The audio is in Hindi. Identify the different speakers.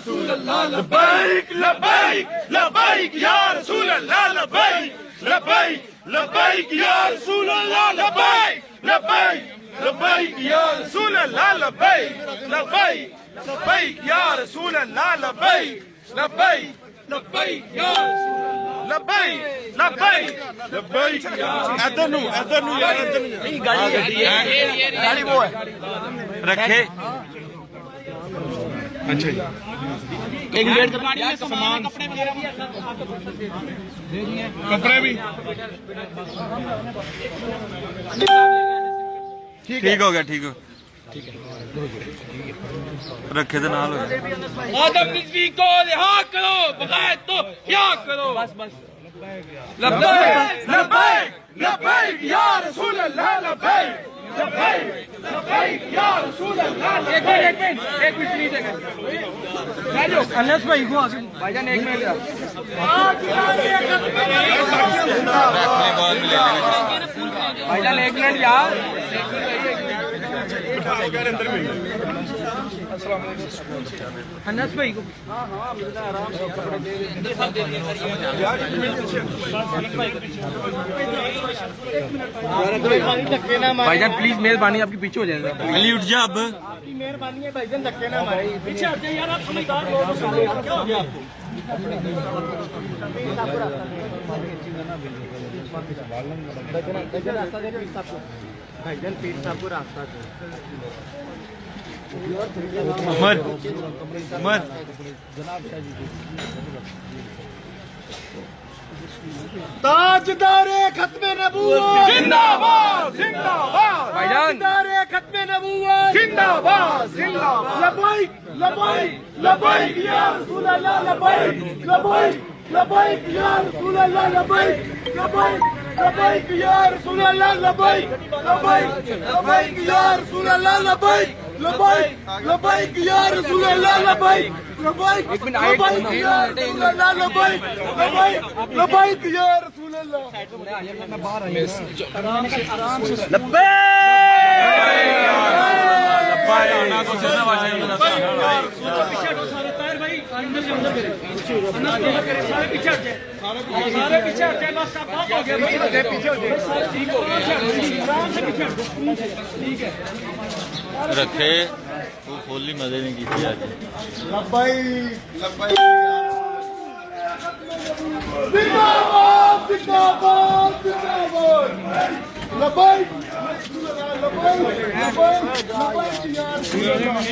Speaker 1: रसूल अल्लाह लब्बैक लब्बैक लब्बैक या रसूल अल्लाह लब्बैक लब्बैक लब्बैक या रसूल अल्लाह लब्बैक लब्बैक लब्बैक या रसूल अल्लाह लब्बैक लब्बैक लब्बैक या रसूल अल्लाह लब्बैक लब्बैक लब्बैक या लब्बैक लब्बैक लब्बैक इधर नु यार इधर नहीं गाड़ी वो है रखे। अच्छा जी एक मिनट सामान कपड़े भी ठीक हो गया ठीक है रखे तो नाल आदम रिज़वी को रिहा करो बगैर तो क्या करो बस लब्बैक लब्बैक लब्बैक या रसूल अल्लाह लब्बैक लब्बैक लब्बैक या रसूल अल्लाह एक मिनट नीचे अनस भाई को भाईजान एक मिनट भाईजान एक मिनट यार अंदर में अनस भाई को भाईजान प्लीज मेहरबानी आपके पीछे हो जाएगा अली उठ जा अब आपकी मेहरबानी है भाईजान धक्के ना मारे पीछे हट जाइए यार आप समझदार लोग हो सारे यार क्या हो गया आपको भाईजान पीर साहब को रास्ता उमर ताजदारे खत्मे नबूवत जिंदाबाद जिंदाबाद ताजदारे खत्मे नबूवत जिंदाबाद जिंदाबाद लब्बैक लब्बैक लब्बैक या रसूल अल्लाह लब्बैक लब्बैक लब्बैक या रसूल अल्लाह लब्बैक लब्बैक लब्बैक या रसूल अल्लाह लब्बैक लब्बैक लब्बैक या रसूल अल्लाह लब्बैक लब्बैक लब्बैक या रसूल अल्लाह लब्बैक लब्बैक लब्बैक या रसूल अल्लाह लब्बैक लब्बैक लब्बैक या रसूल अल्लाह
Speaker 2: रखे वो फुल ही मजे नहीं की थी आज
Speaker 1: जिंदाबाद जिंदाबाद जिंदाबाद लब्बैक लब्बैक लब्बैक या रसूल अल्लाह